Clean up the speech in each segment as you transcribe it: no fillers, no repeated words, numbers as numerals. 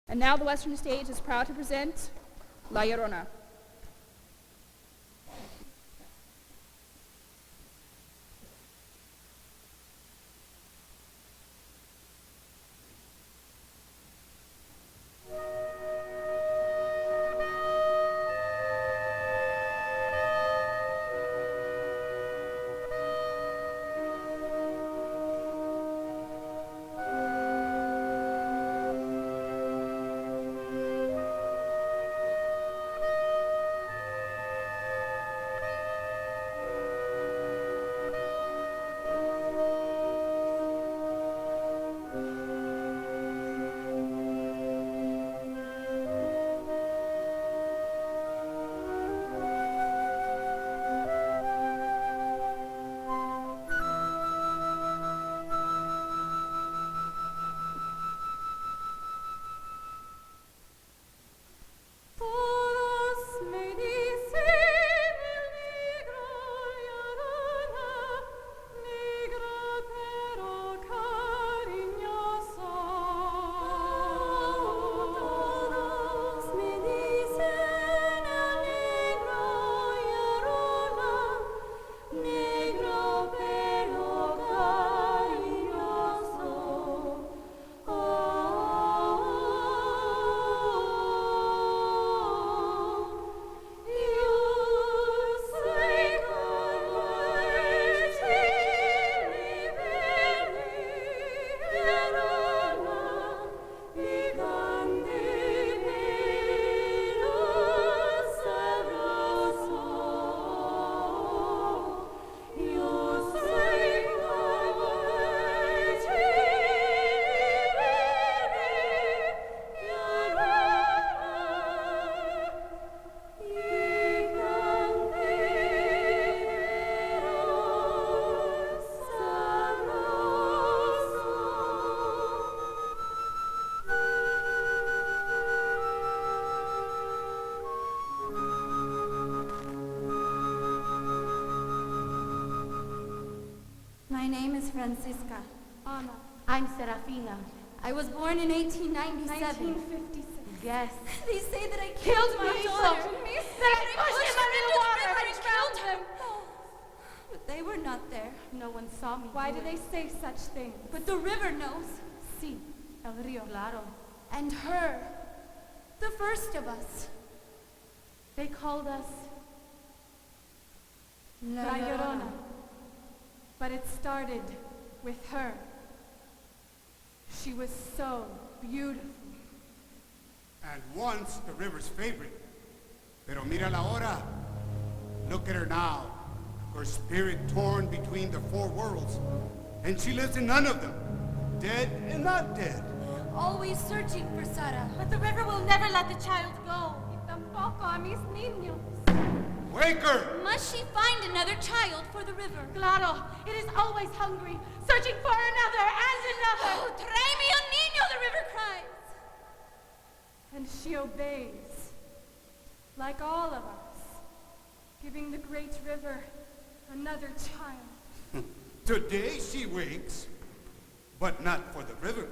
And now the Western stage is proud to present LLorona. My name is Francisca. Anna. I'm Serafina. I was born in 1897. 1956. Yes. They say that I killed my daughter. That I pushed him under the water I and killed drowned him. But they were not there. No one saw me. Why do do they say such things? But the river knows. Sí, el río. Claro. And her, the first of us. They called us La Llorona. But it started with her. She was so beautiful. And once the river's favorite. Pero mira la hora. Look at her now. Her spirit torn between the four worlds. And she lives in none of them. Dead and not dead. Always searching for Sara. But the river will never let the child go. Y tampoco a mis niños. Wake her! Must she find another child for the river? Claro, it is always hungry, searching for another and another. Oh, tráeme un niño, the river cries. And she obeys, like all of us, giving the great river another child. Today she wakes, but not for the river.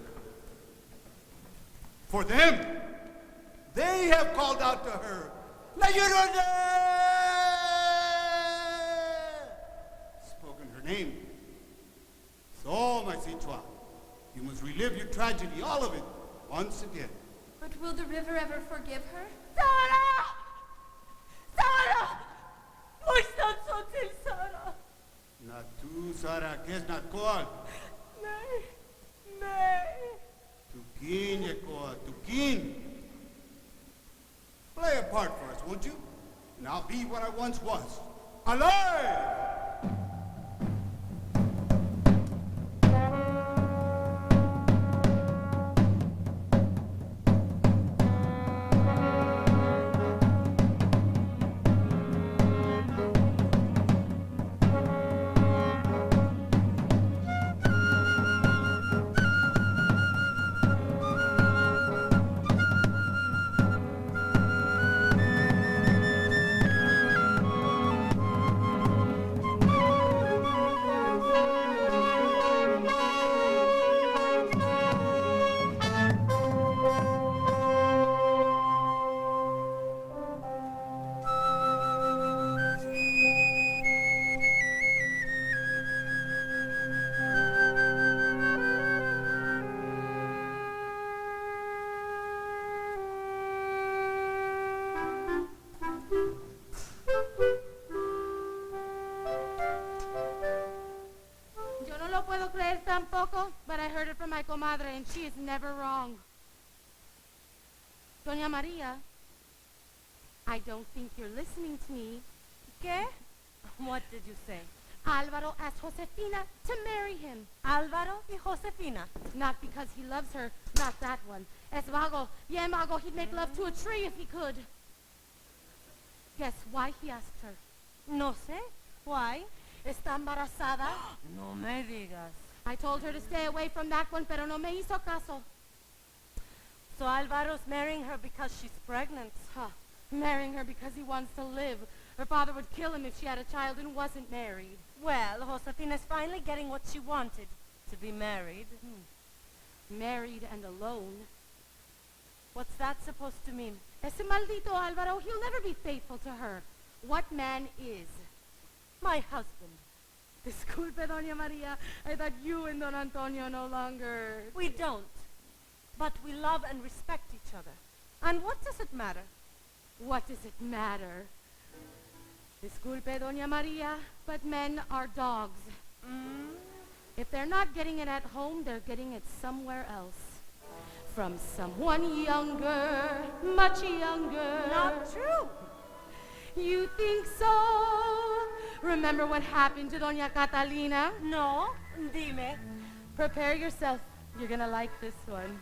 For them, they have called out to her, La Llorona! Spoken her name. So, my Sichua, you must relive your tragedy, all of it, once again. But will the river ever forgive her? Sara! Sara! Muistan sotil Sara! Not tu, Sara, que es not called. Nay, nay. Tukin, Yekoa, Tukin. Play a part for us, won't you? And I'll be what I once was. Alive! and she is never wrong. Doña Maria, I don't think you're listening to me. ¿Qué? What did you say? Alvaro asked Josefina to marry him. Álvaro y Josefina. Not because he loves her, not that one. Es vago, bien vago, he'd make love to a tree if he could. Guess why he asked her? No sé. Why? Está embarazada. No me digas. I told her to stay away from that one, pero no me hizo caso. So Álvaro's marrying her because she's pregnant. Huh. Marrying her because he wants to live. Her father would kill him if she had a child and wasn't married. Well, Josefina's finally getting what she wanted, to be married. Married and alone. What's that supposed to mean? Ese maldito Alvaro, he'll never be faithful to her. What man is? My husband. Disculpe, Doña Maria. I thought you and Don Antonio no longer... We don't. But we love and respect each other. And what does it matter? What does it matter? Disculpe, Doña Maria, but men are dogs. If they're not getting it at home, they're getting it somewhere else. From someone younger, much younger. Not true. You think so? Remember what happened to Doña Catalina? No, dime. Prepare yourself. You're gonna like this one.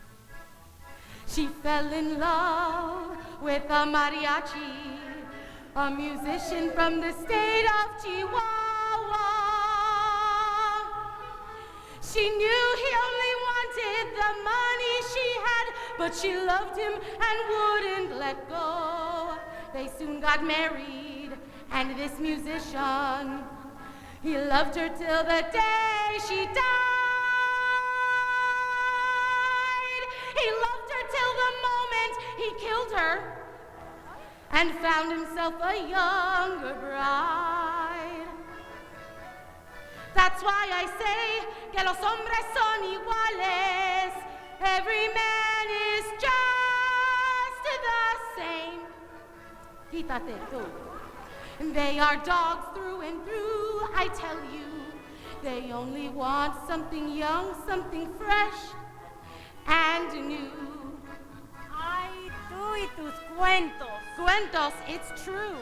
She fell in love with a mariachi, a musician from the state of Chihuahua. She knew he only wanted the money she had, but she loved him and wouldn't let go. They soon got married, and this musician, he loved her till the day she died. He loved her till the moment he killed her and found himself a younger bride. That's why I say que los hombres son iguales. Every man is just the same. Quítate tú. They are dogs through and through, I tell you. They only want something young, something fresh and new. Ay, tú y tus cuentos. Cuentos, it's true.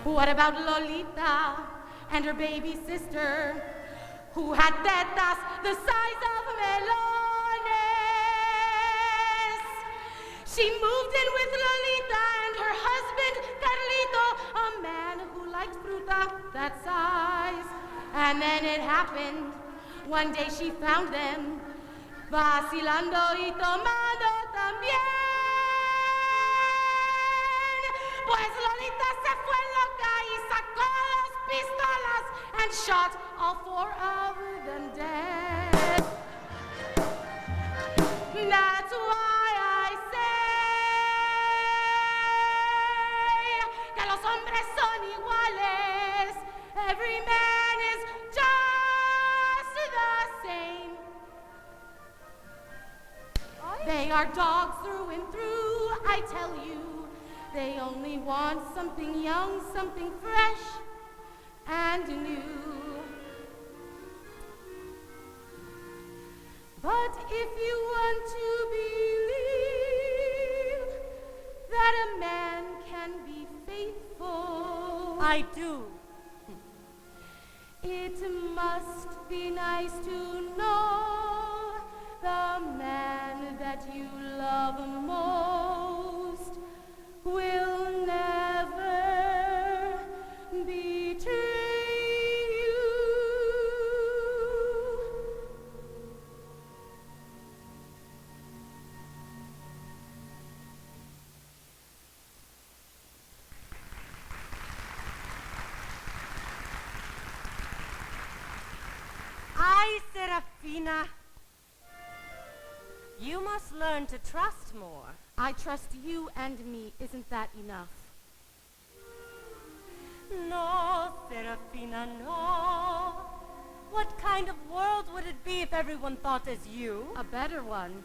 What about Lolita and her baby sister, who had tetas the size of melones? She moved in with Lolita and her husband, Carlito, a man who liked fruta that size. And then it happened. One day she found them vacilando y tomando también. Pues Lolita se fue loca y sacó dos pistolas and shot all four of them dead. That's why I say que los hombres son iguales. Every man is just the same. They are dogs through and through, I tell you. They only want something young, something fresh and new. But if you want to believe that a man can be faithful, I do. it must be nice to know the man that you love most will never betray you. Ay, Serafina. You must learn to trust more. I trust you and me. Isn't that enough? No, Serafina, no. What kind of world would it be if everyone thought as you? A better one.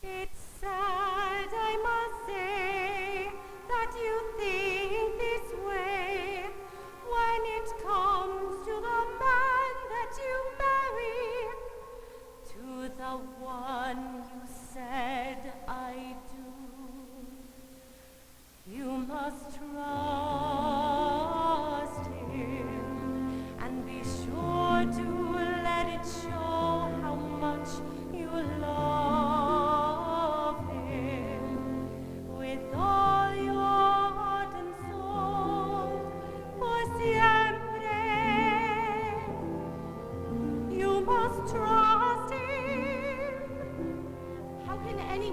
It's sad, I must say, that you think this way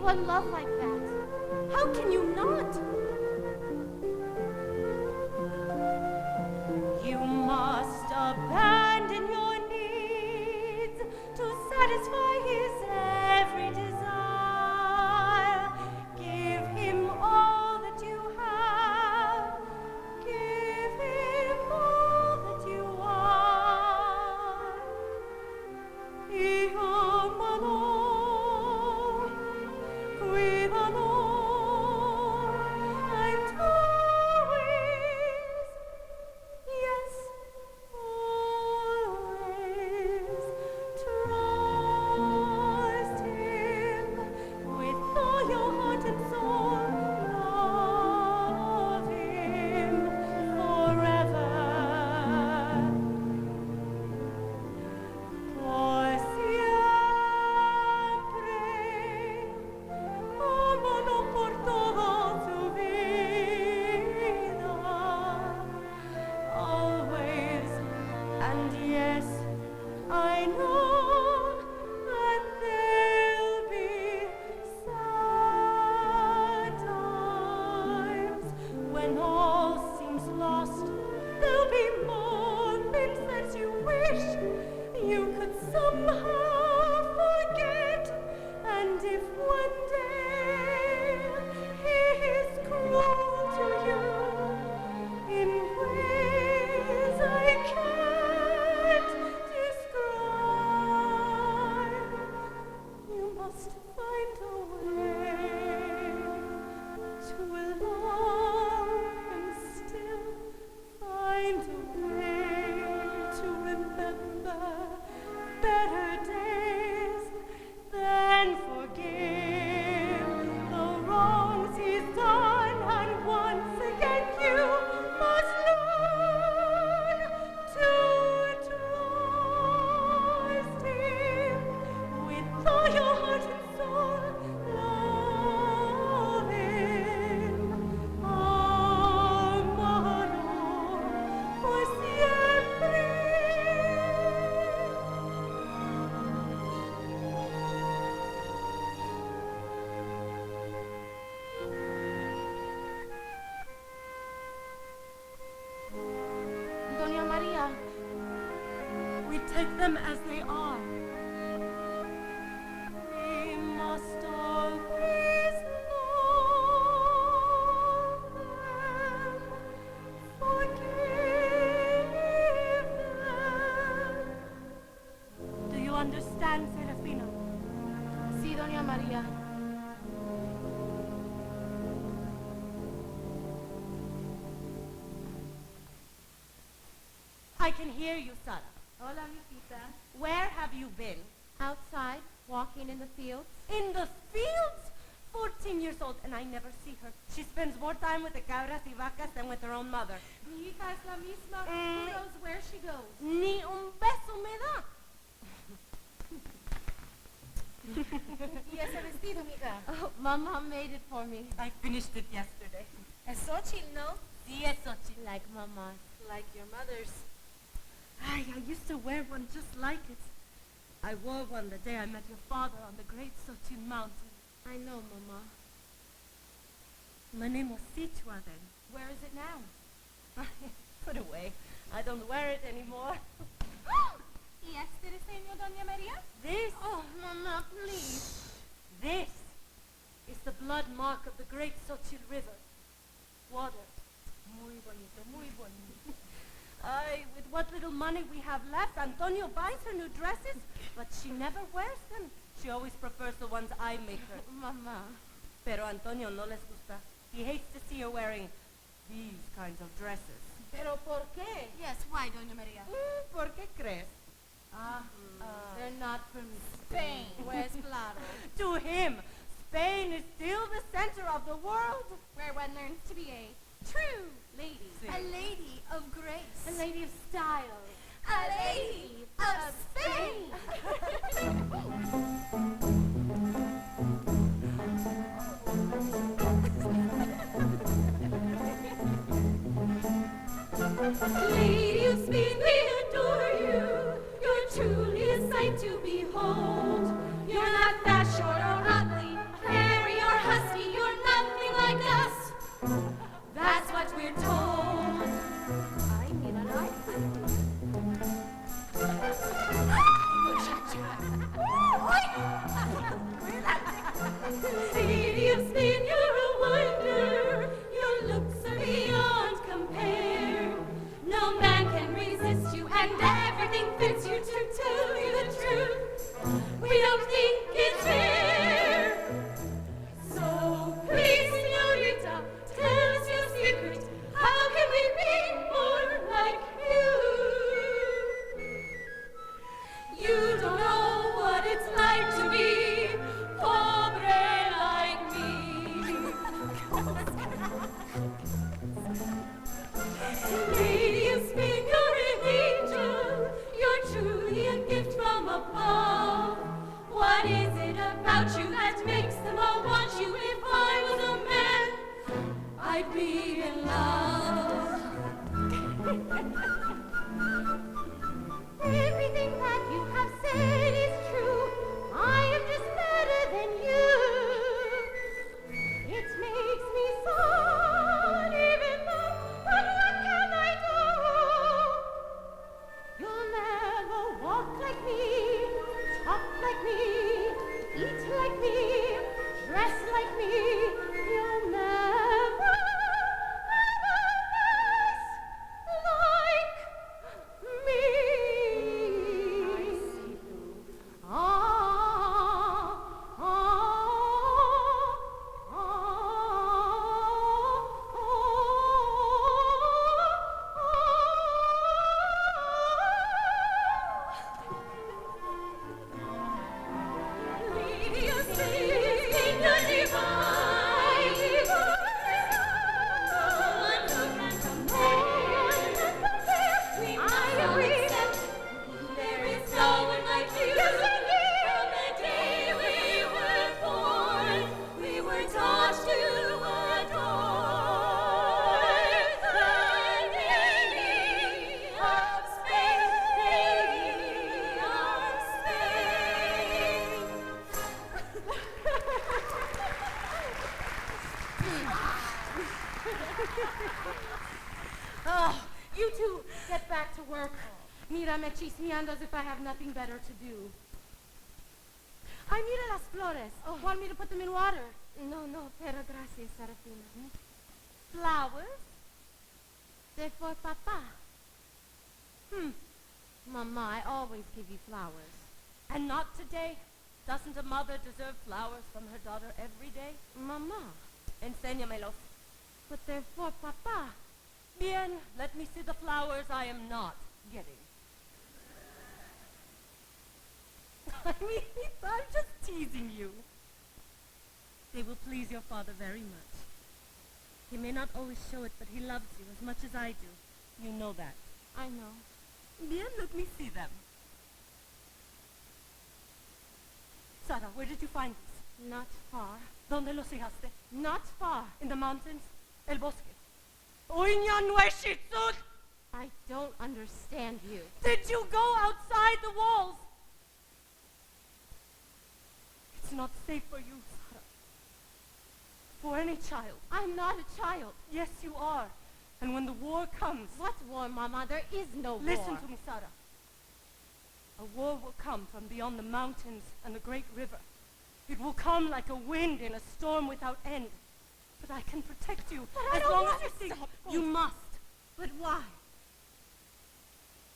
anyone love like that? How can you not? You must abandon your needs to satisfy his every desire. Give him all that you have. Give him all that you are. Y ámalo, cuídalo, and always, yes, always trust him with all your heart and soul. Love him forever. Por siempre, ámalo por toda tu vida. Always, and yes, I know that there'll be sad times when all seems lost. There'll be moments that you wish you could somehow forget. And if one day he is cruel to you in ways I can't describe, you must find a way to love him still. Find a way to remember better days, then forgive the wrongs he's done, and once again you must learn to trust him with all your heart and soul. Love him, amalo por siempre. Doña Maria, We take them as they are. We must always love them, forgive them. Do you understand, Serafina? sí, Doña Maria. I can hear you, Sara. Hola, mijita. Where have you been? Outside, walking in the fields. In the fields? 14 years old, and I never see her. She spends more time with the cabras y vacas than with her own mother. Mi hija es la misma. Mm. Who knows where she goes? Ni un beso me da. ¿Y ese vestido, amiga? Oh, Mama made it for me. I finished it yesterday. Es Xochitl, ¿no? Sí, es Xochitl. Like Mama. Like your mother's. I used to wear one just like it. I wore one the day I met your father on the great Xochitl mountain. I know, Mama. My name was Situa then. Where is it now? Put away. I don't wear it anymore. ¿Y este diseño, Doña Maria? This, Oh, Mama, please. this is the blood mark of the great Xochitl River. Water. Muy bonito, muy bonito. With what little money we have left, Antonio buys her new dresses, but she never wears them. She always prefers the ones I make her. Mama. Pero Antonio no les gusta. He hates to see her wearing these kinds of dresses. ¿Pero por qué? Yes, why, Doña Maria? ¿Por qué crees? They're not for me. Spain. Pues claro. To him, Spain is still the center of the world. Where one learns to be a true lady. A lady of grace. A lady of style. A lady of Spain. Lady of Spain, we adore you. You're truly a sight to behold. You're not that short or ugly. Hair and everything fits you to tell you the truth. We don't think it's fair. So please, señorita, tell us your secret. How can we be more like you? You don't know what it's like to be pobre like me. Lady, you speak, you're an angel. You're truly a gift from above. What is it about you that makes them all want you? If I was a man, I'd be in love. Everything that you have said is true. I am just better than you. It makes me sad, even though, but what can I do? You'll never walk like me, talk like me, eat like me, dress like me. You'll never like me. Lady, you speak, you're divine. We must all accept there is no one like you. From the day we were born, we were taught to adore the Lady of Spain, Lady of Spain. Oh, you two, get back to work. Mírame chismeando as if I have nothing better to do. Ay, mira las flores. Want me to put them in water? No, no, pero gracias, Serafina. Flowers? They're for Papa. Mama, I always give you flowers. And not today. Doesn't a mother deserve flowers from her daughter every day? Mama, Enséñamelos. but they're for Papa. Bien, let me see the flowers I am not getting. I mean, I'm just teasing you. They will please your father very much. He may not always show it, but he loves you as much as I do. You know that. I know. Bien, let me see them. Sara, where did you find these? Not far. ¿Dónde los fijaste? Not far. In the mountains? El bosque. Uña nueshitsut! I don't understand you. Did you go outside the walls? It's not safe for you, Sara. For any child. I'm not a child. Yes, you are. And when the war comes... What war, Mama? There is no war. Listen to me, Sara. A war will come from beyond the mountains and the great river. It will come like a wind in a storm without end. But I can protect you But I as don't long want as to you think stop. you must. But why?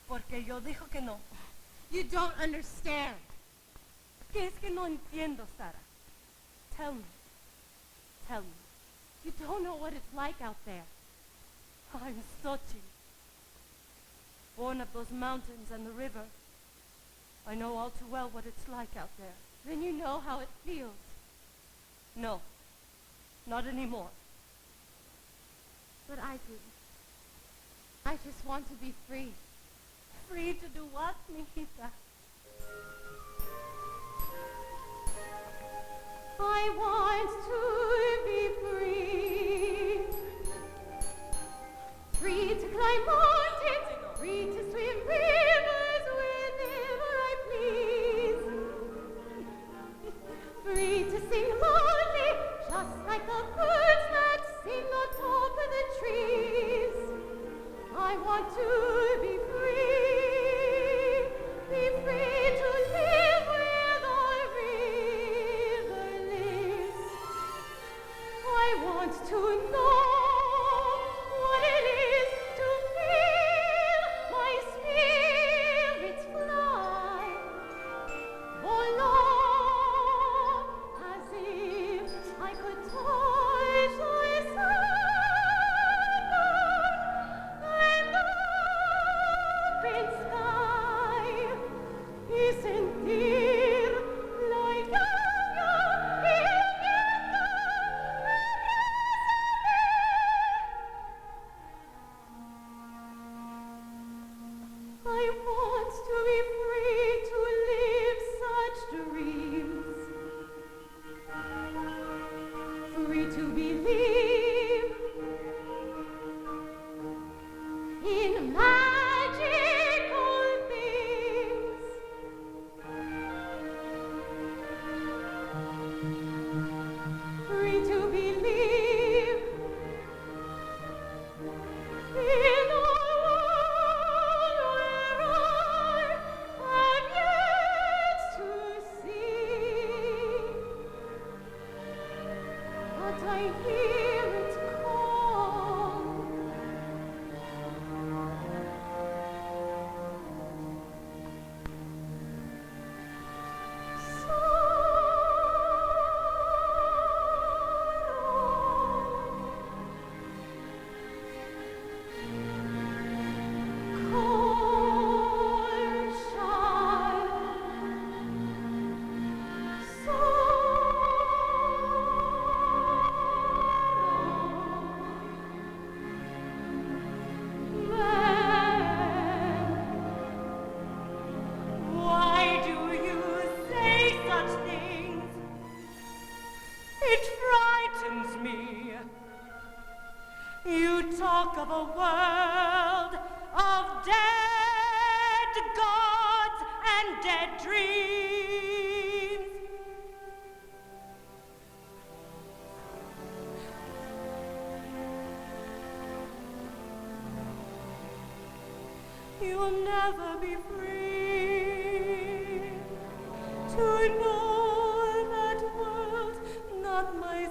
Porque yo dijo que no. You don't understand. ¿Qué es que no entiendo, Sara? Tell me. Tell me. You don't know what it's like out there. I'm Sochi. Born of those mountains and the river. I know all too well what it's like out there. Then you know how it feels. No. Not anymore. But I do. I just want to be free. Free to do what, mijita? I want to be free. Free to climb mountains, free to swim rivers whenever I please. Free to sing loudly, just like the birds that sing atop of the trees. I want to be free to live where the river lives. I want to know what it is to feel my want to be free to live such dreams. Free to believe in magical things. Free to believe in a world where I have yet to see. But I hear it call. Why do you say such things? It frightens me. You talk of a world of dead gods and dead dreams. You'll never be free to know that world, not my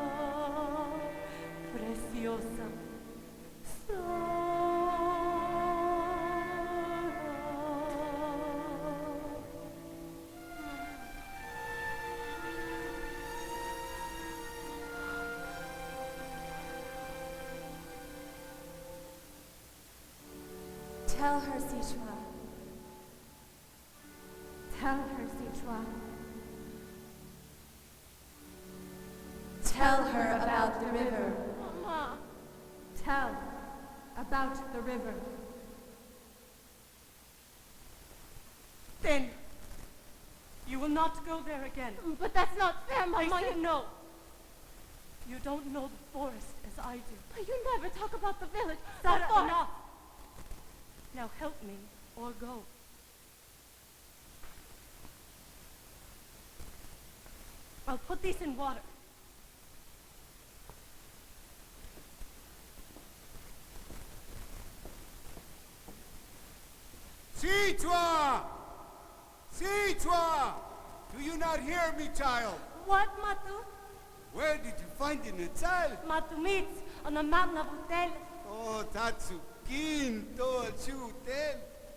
sorrow, preciosa sorrow. Tell her, Sichua. Tell her, Sichua. Tell her about the river. Mama, tell about the river. Then you will not go there again. But that's not fair, I Mama. say no. You don't know the forest as I do. You never talk about the village. Sarah, The forest. enough. Now help me or go. I'll put these in water. Sichua! Sichua! Do you not hear me, child? What, Matu? Where did you find the Netzal? Matu meets on the mountain of Utel. Oh, Tatsu Quinto, Chutel.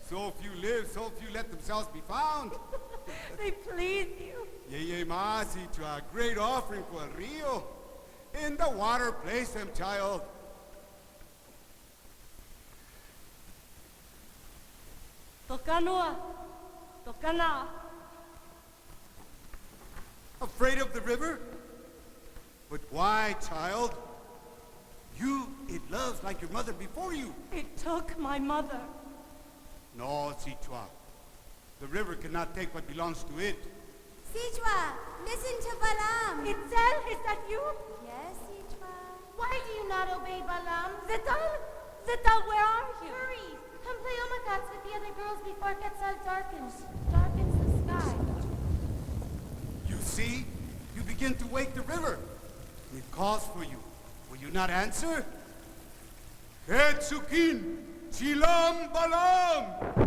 So few live, so few let themselves be found. They please you. Yeye ma, Sichua, great offering for El Rio. In the water, place them, child. Tokanua. Tokana. Afraid of the river? But why, child? You, it loves like your mother before you. It took my mother. No, Sichua. The river cannot take what belongs to it. Sichua, listen to Balaam. Itzel, is that you? Yes, Sichua. Why do you not obey Balaam? Zetal? Zetal, where are you? Hurry! Come play Omakats with the other girls before Quetzal darkens the sky. You see? You begin to wake the river. It calls for you. Will you not answer? Ketsukin! Chilam Balam!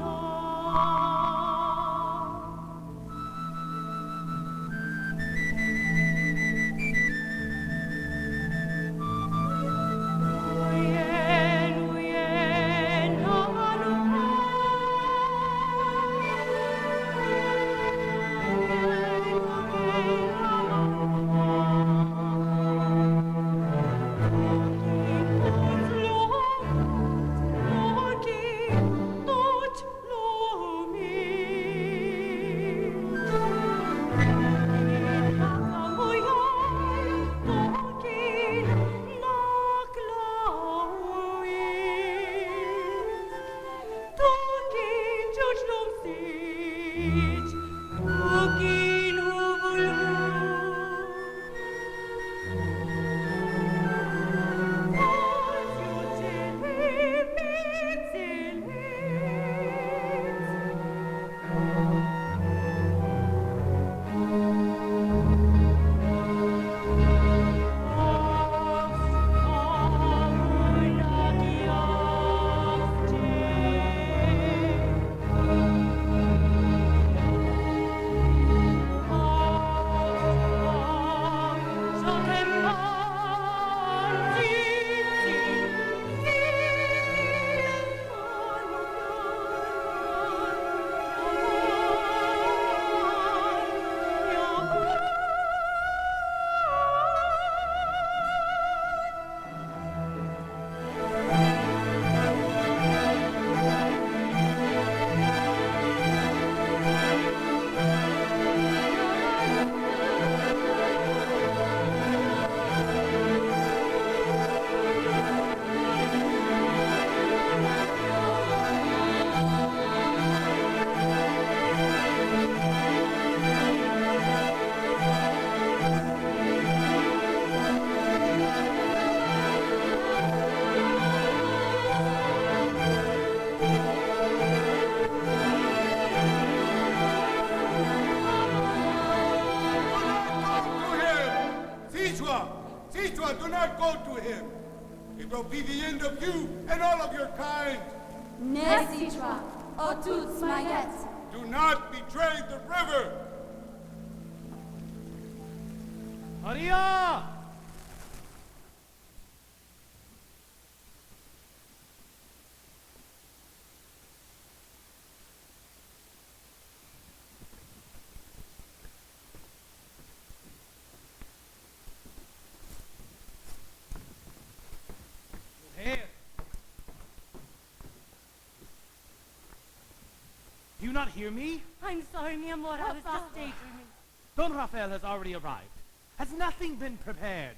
Oh, will be the end of you and all of your kind. Nesitra, otuts mayet. Do not betray the river. Maria! Mujer. Do you not hear me? I'm sorry, mi amor. I was just daydreaming. Don Rafael has already arrived. Has nothing been prepared?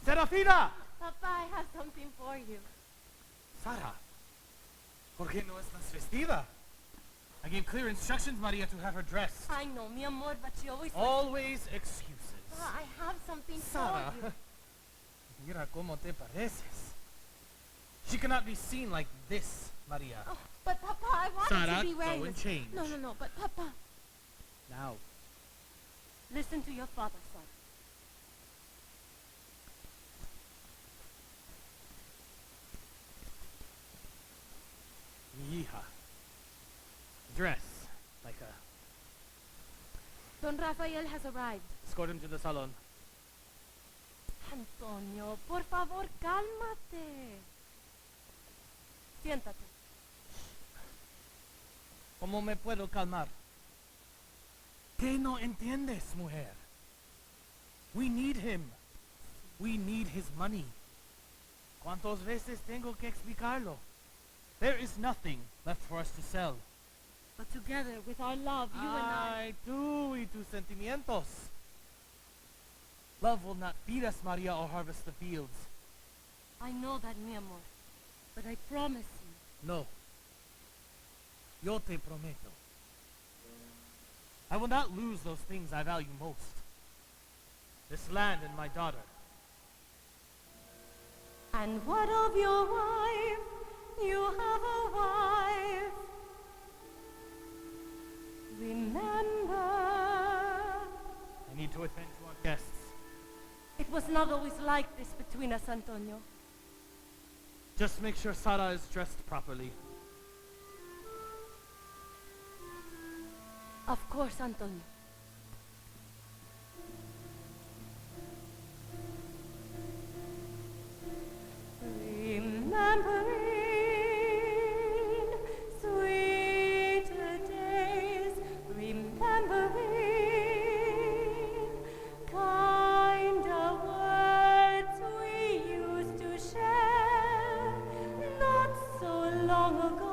Serafina! Papa, I have something for you. Sara, ¿por qué no estás vestida? I gave clear instructions, Maria, to have her dressed. I know, mi amor, but she always... Always excuses. Papa, I have something Sara, for you. mira cómo te pareces. She cannot be seen like this, Maria. Oh, but Papa, I want Sara, to be wearing go and this. change. No, but Papa. Now. Listen to your father, son. Mi hija. Dress like a... Don Rafael has arrived. Escort him to the salon. Antonio, por favor, cálmate. Siéntate. ¿Cómo me puedo calmar? ¿Qué no entiendes, mujer? We need him. We need his money. ¿Cuántas veces tengo que explicarlo? There is nothing left for us to sell. But together, with our love, you and I... Ay, tú y tus sentimientos. Love will not feed us, Maria, or harvest the fields. I know that, mi amor. But I promise you. No. Yo te prometo. I will not lose those things I value most. This land and my daughter. And what of your wife? You have a wife. Remember. I need to attend to our guests. It was not always like this between us, Antonio. Just make sure Sara is dressed properly. Of course, Antonio. Remembering sweeter days, remembering kinder words we used to share not so long ago.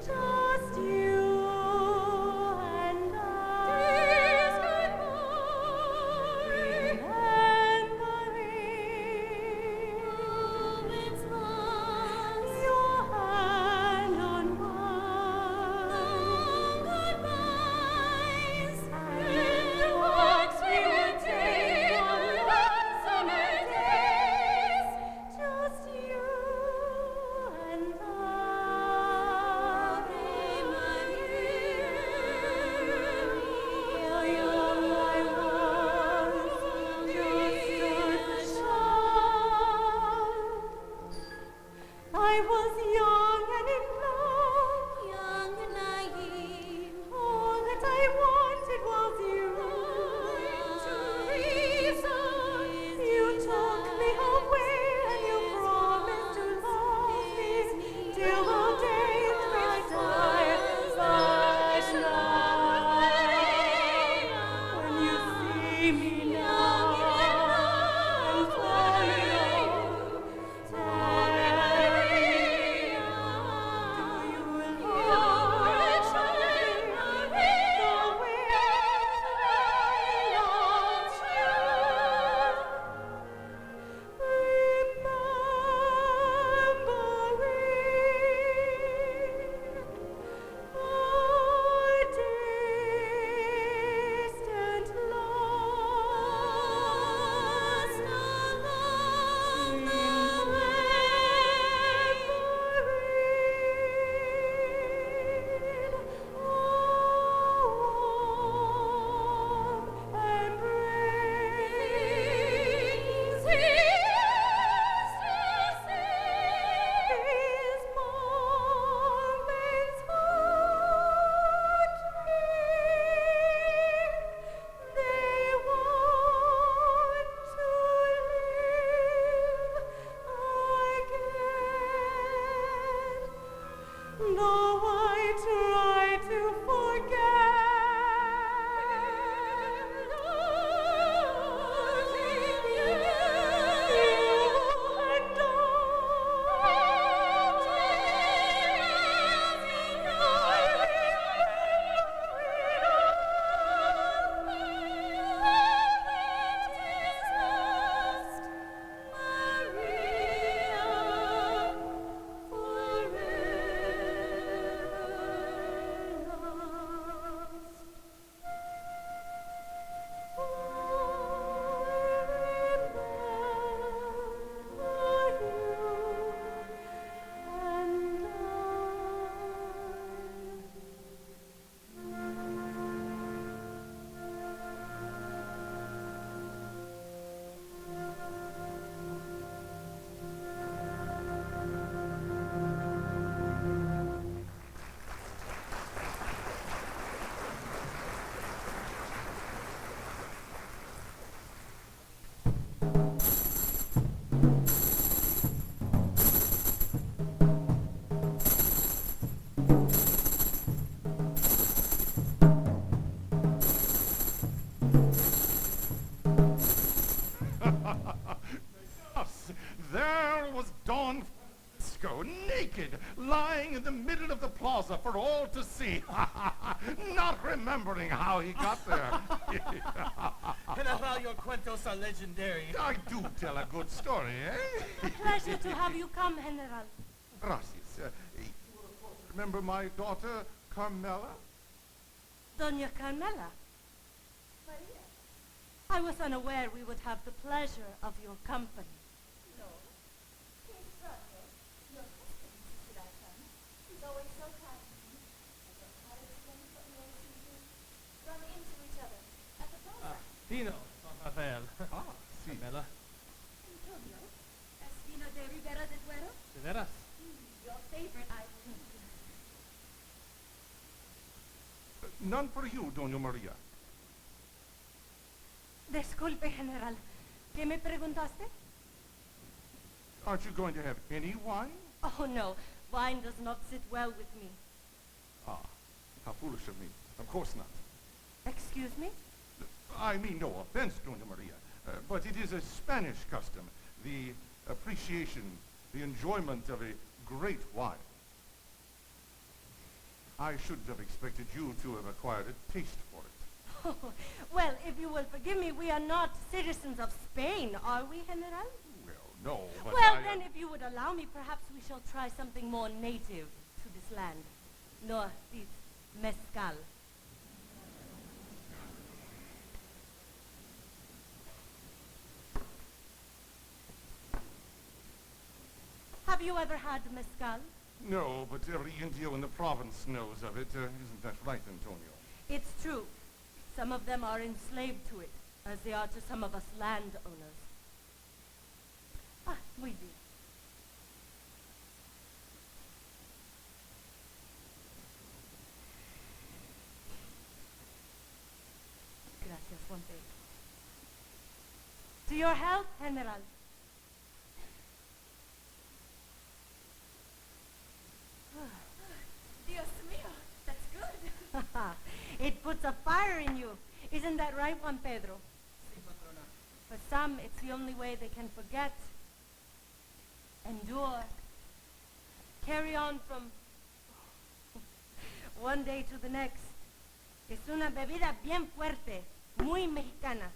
Just you and I. Your hand on mine. And walks we would take on one summer days. Just you and I. How young I was, just a child. I was young and in love, young and naive. All that I wanted was you. To reason, you took me away and you promised to love me till the day I die. But now, when you see me now, Remembering our Antonio, naked, lying in the middle of the plaza for all to see, not remembering how he got there. General, your cuentos are legendary. I do tell a good story, eh? A pleasure to have you come, General. Gracias. Remember my daughter, Carmela? Doña Carmela. Maria. I was unaware we would have the pleasure of your company. No. He's Ronald. Your husband insisted I come. He's always so kind to me. I don't know how to explain what we always seem to run into each other at the plaza. Tino, Don Rafael. Ah, sí. Carmela, Antonio, Espino de Rivera de Duero? ¿de veras? Your favorite, I think. None for you, Doña Maria. Disculpe, General. ¿Qué me preguntaste? Aren't you going to have any wine? Oh, no. Wine does not sit well with me. Ah, how foolish of me. Of course not. Excuse me? I mean no offense, Doña Maria, but it is a Spanish custom, the appreciation, the enjoyment of a great wine. I should have expected you to have acquired a taste for it. Oh, well, if you will forgive me, we are not citizens of Spain, are we, General? Well, no, but Well, I, then, if you would allow me, perhaps we shall try something more native to this land. No, this mezcal. Have you ever had mezcal? No, but every Indio in the province knows of it. Isn't that right, Antonio? It's true. Some of them are enslaved to it, as they are to some of us landowners. Ah, muy bien. Gracias, Juan Pedro. To your health, General. Dios mío, that's good. It puts a fire in you. Isn't that right, Juan Pedro? For some, it's the only way they can forget, endure, carry on from one day to the next. Es una bebida bien fuerte, muy mexicana.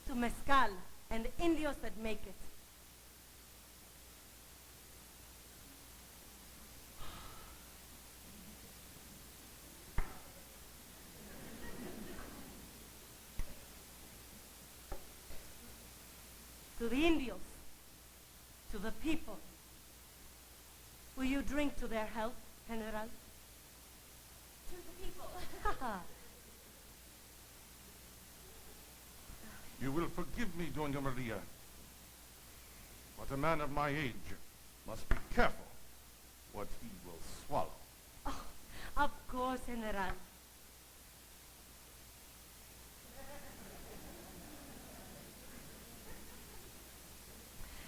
To mezcal and the Indios that make it. To the Indios, to the people. Will you drink to their health, General? To the people. You will forgive me, Doña Maria, but a man of my age must be careful what he will swallow. Oh, of course, General.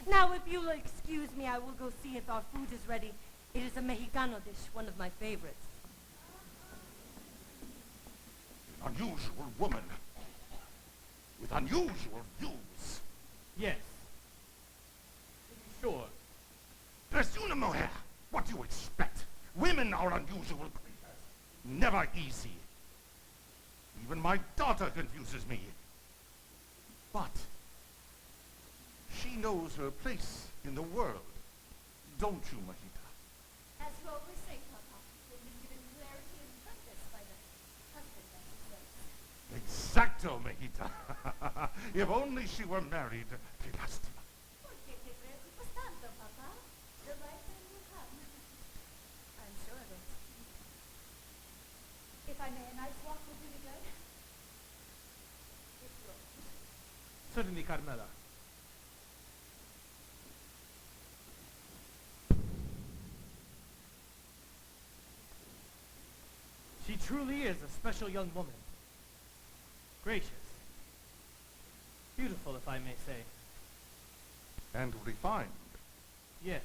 Now, if you'll excuse me, I will go see if our food is ready. It is a Mexicano dish, one of my favorites. An unusual woman with unusual views. Yes. Sure. There's una mujer. What do you expect? Women are unusual creatures. Never easy. Even my daughter confuses me. But she knows her place in the world. Don't you, Mahita? As you always say, Papa, when you're given clarity and purpose by the husband that she serves. Exacto, Mahita. If only she were married. Que lástima. ¿Por qué te preocupas tanto, Papa? The right time will come. I'm sure of it. If I may, a nice walk will do me good. It's yours. Certainly, Carmela. She truly is a special young woman. Gracious. Beautiful, if I may say. And refined. Yes.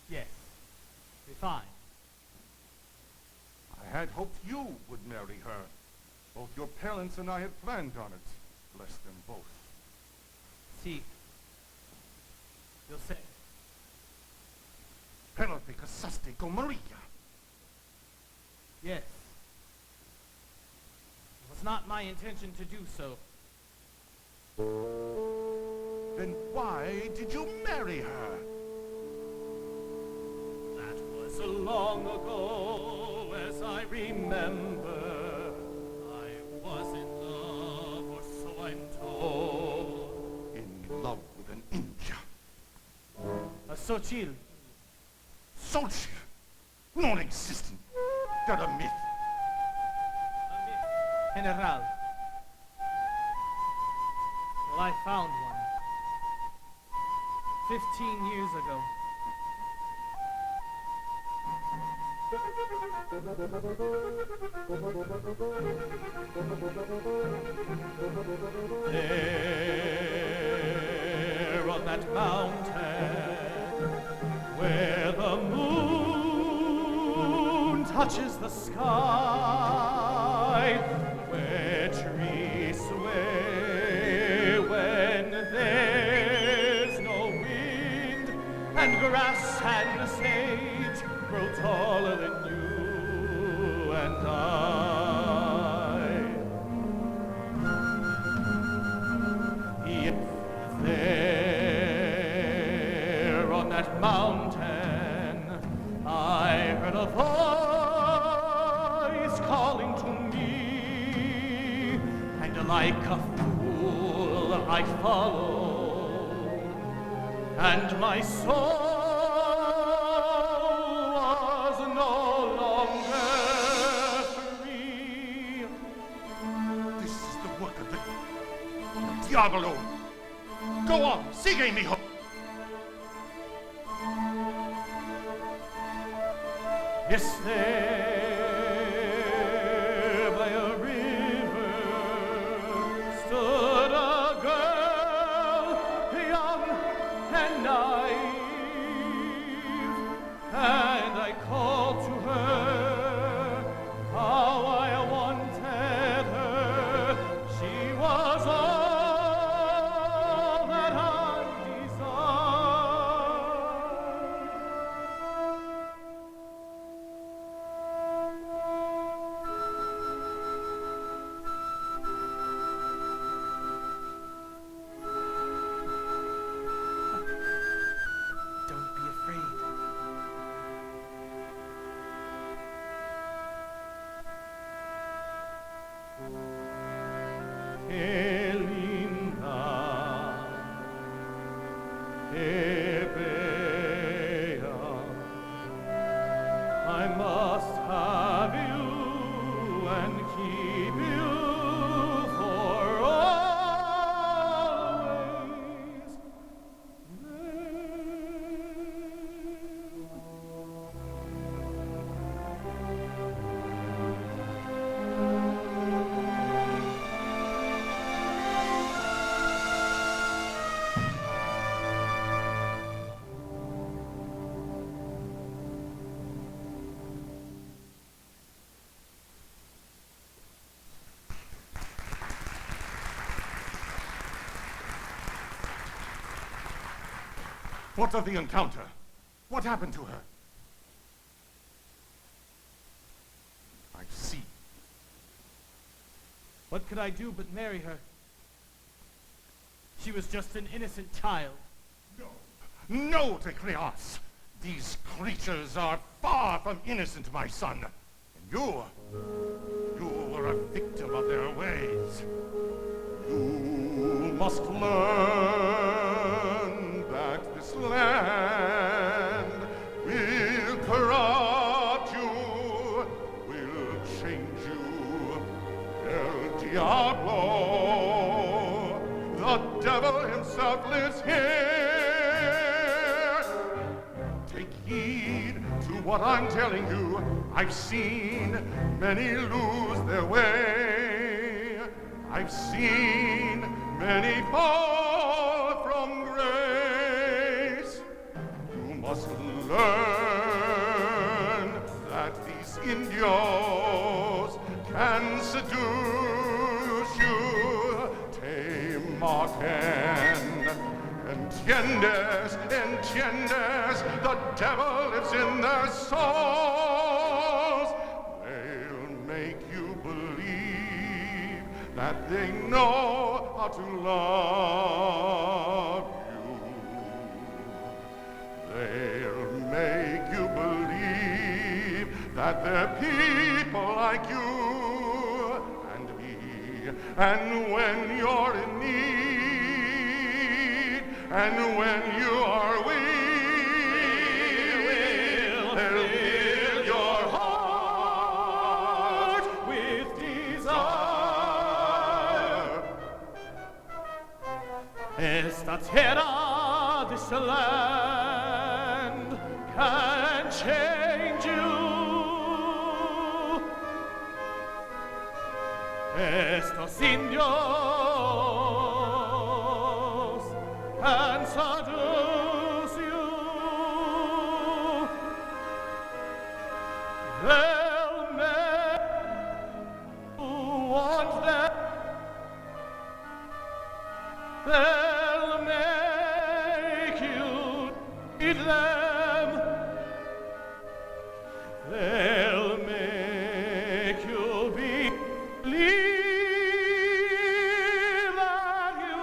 Yes. Refined. I had hoped you would marry her. Both your parents and I had planned on it. Bless them both. See, Yo sé. Pero te casaste con Maria. Yes. It was not my intention to do so. Then why did you marry her? That was long ago, as I remember. I was in love, or so I'm told. In love with an India. A Xochitl. Sochi. Non-existent. They're a myth. General. Well, I found one. 15 years ago. There on that mountain, where the moon touches the sky, where trees sway when there's no wind, and grass and sage grow taller than you and I. If there on that mountain I heard a voice calling to me, and like a fool I followed, and my soul was no longer free. This is the work of the Diablo. Go on, sigue, mijo. Yes, there by a river stood a girl, young and naive, and I called to her, how I wanted her. She was all that I desired. Don't be afraid. Qué linda, qué bella. I must have you and keep you for always. What of the encounter? What happened to her? I see. What could I do but marry her? She was just an innocent child. No, Tecleas. These creatures are far from innocent, my son. And you were a victim of their ways. You must learn that this land will corrupt you, will change you. El Diablo, the devil himself lives here. Take heed to what I'm telling you. I've seen many lose their way. I've seen many fall from grace. You must learn that these Indios can seduce you. Tame Marken and entiendes, entiendes? The devil lives in their souls. They'll make you believe that they know how to love you. They'll make you believe that they're people like you and me. And when you're in need, and when you are weak, they'll fill your heart with desire. Esta tierra, this land, can change you. Estos indios can seduce you. They'll make you want them. They'll make you eat them. They'll make you believe that you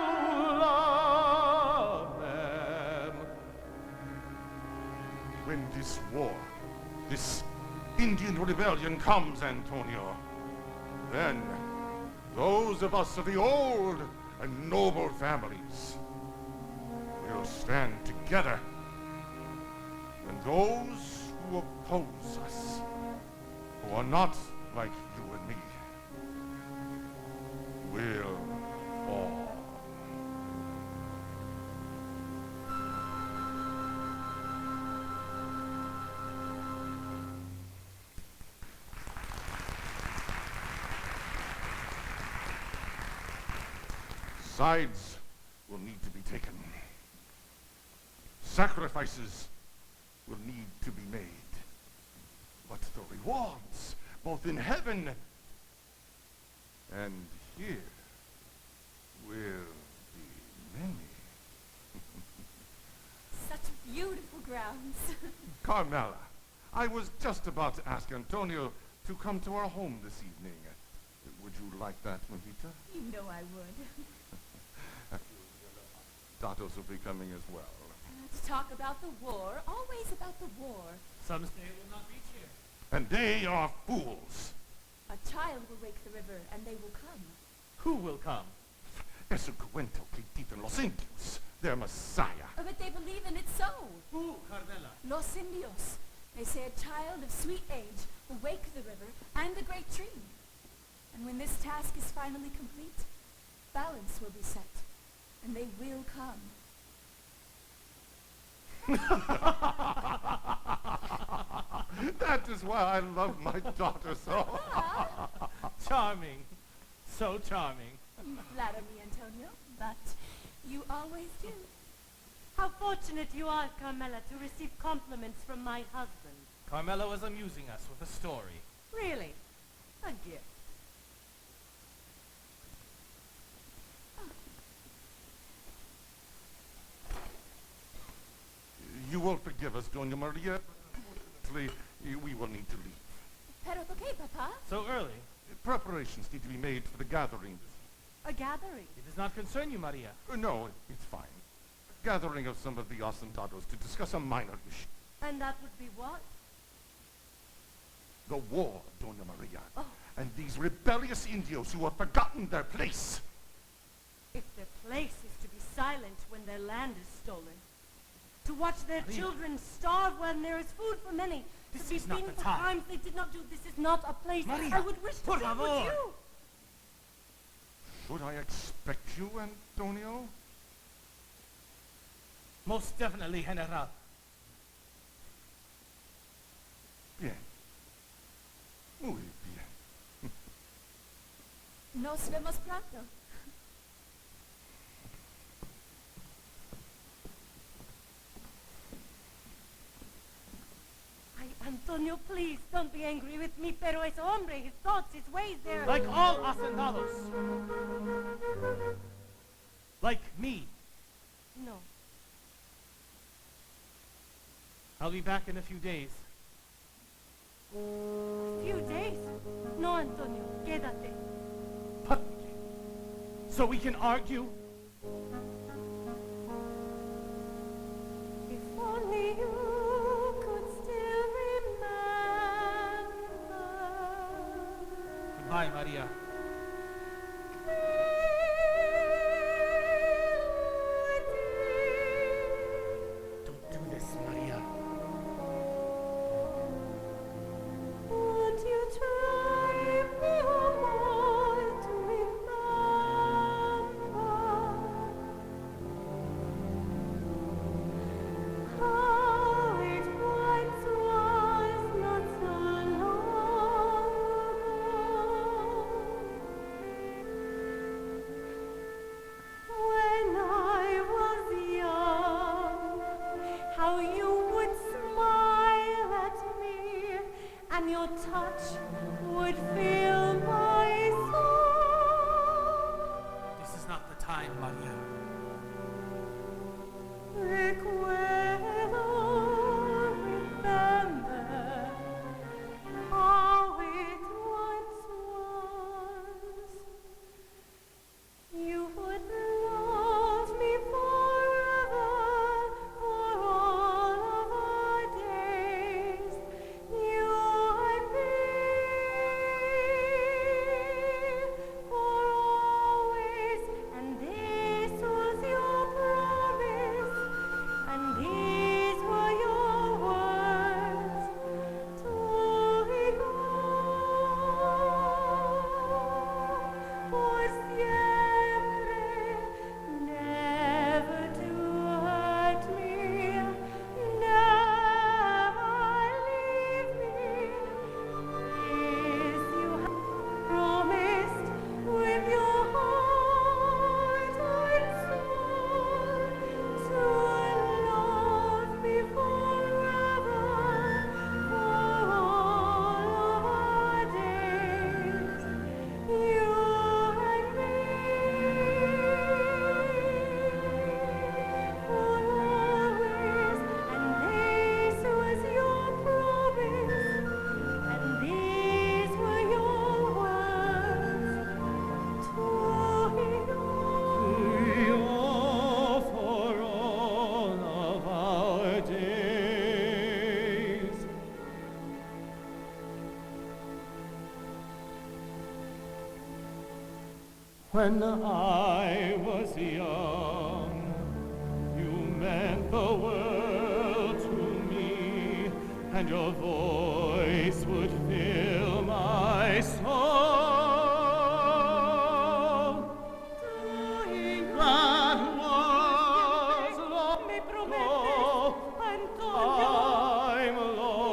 love them. When this war, this Indian rebellion comes, Antonio, then those of us of the old and noble families will stand together. And those who oppose us, who are not like you and me, will fall. Sides will need to be taken. Sacrifices will need to be made. But the rewards, both in heaven and here, will be many. Such beautiful grounds. Carmela, I was just about to ask Antonio to come to our home this evening. Would you like that, Mojita? You know I would. Datos will be coming as well. To talk about the war, always about the war. Some say it will not reach here. And they are fools. A child will wake the river, and they will come. Who will come? Eso cuento que dicen los indios, their messiah. But they believe in it so. Who, Carmela? Los Indios. They say a child of sweet age will wake the river and the great tree. And when this task is finally complete, balance will be set, and they will come. That is why I love my daughter so. Charming. So charming. You flatter me, Antonio, but you always do. How fortunate you are, Carmela, to receive compliments from my husband. Carmela was amusing us with a story. Really? A gift. You will forgive us, Doña Maria. Unfortunately, we will need to leave. Pero por qué, Papa? So early. Preparations need to be made for the gathering. A gathering. It does not concern you, Maria. No, it's fine. A gathering of some of the hacendados to discuss a minor issue. And that would be what? The war, Doña Maria. Oh. And these rebellious indios who have forgotten their place. If their place is to be silent when their land is stolen, to watch their Maria. children starve when there is food for many, This to be is not beaten the for time. crimes they did not do, this is not a place Maria, I would wish to por be with favor. you. Should I expect you, Antonio? Most definitely, General. Bien. Muy bien. Nos vemos pronto. Antonio, please, don't be angry with me, pero ese hombre, his thoughts, his ways, they're... Like all hacendados. Like me. No. I'll be back in a few days. A few days? No, Antonio, quédate. But, so we can argue? If only you could still remember. Goodbye, Maria. Don't do this, Maria. Would you try more to remember how it once was not so long ago? When I was young, how you would smile at me, and your touch would fill my soul. This is not the time, Maria. Recuerdo, remember how it once was. You would love me forever, for all of our days. You and me, for always. And this was your promise, and these were your words. Por siempre, never to hurt me, never leave me. This you have promised with your heart and soul, to love me forever, for all of our days. You and me, for always. And this was your promise, and these were your words to you for all of our days. When I was young, you meant the world to me, and your voice would fill my soul. That was long Me ago. prometes, Antonio. I'm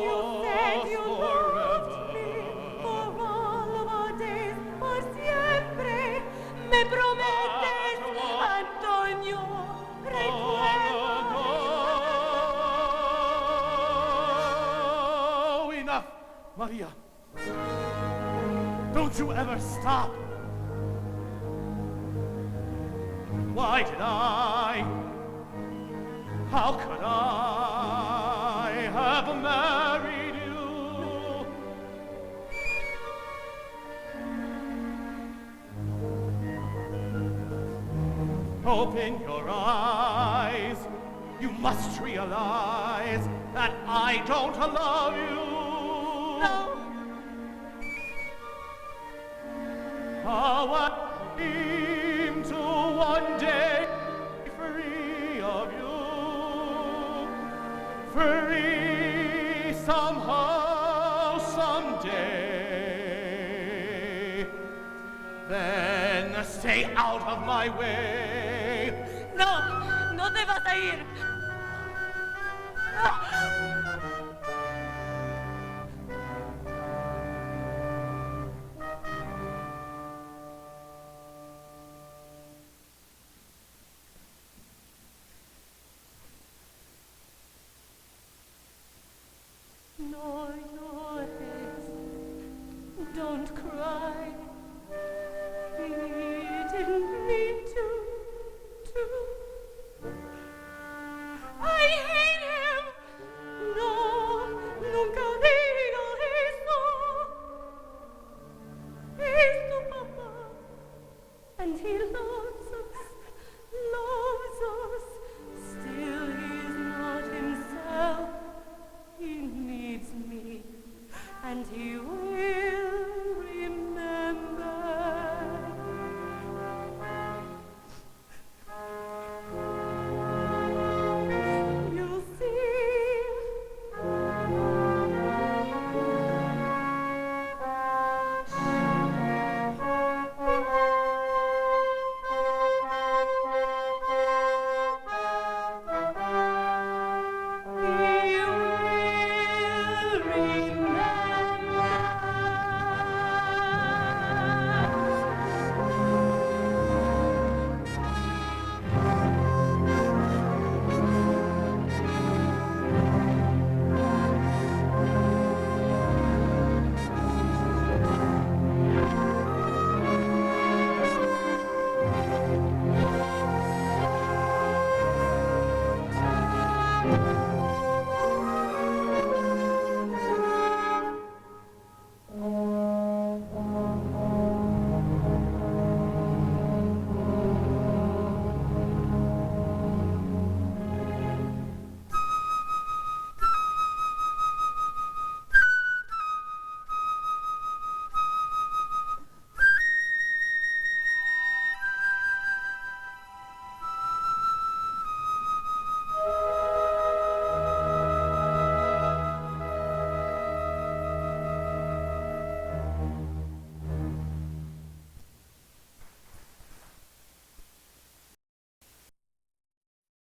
You said lost you loved me for all of our days, por siempre. Me prometes, Antonio. Recuerda. Oh, enough, Maria. Don't you ever stop. Why did I? How could I have married you? Open your eyes. You must realize that I don't love you. No. How I dream to one day be free of you. Free somehow, someday. Then stay out of my way. No, no te vas a ir. No llores, don't cry. He didn't mean to. I hate him. No, he loves.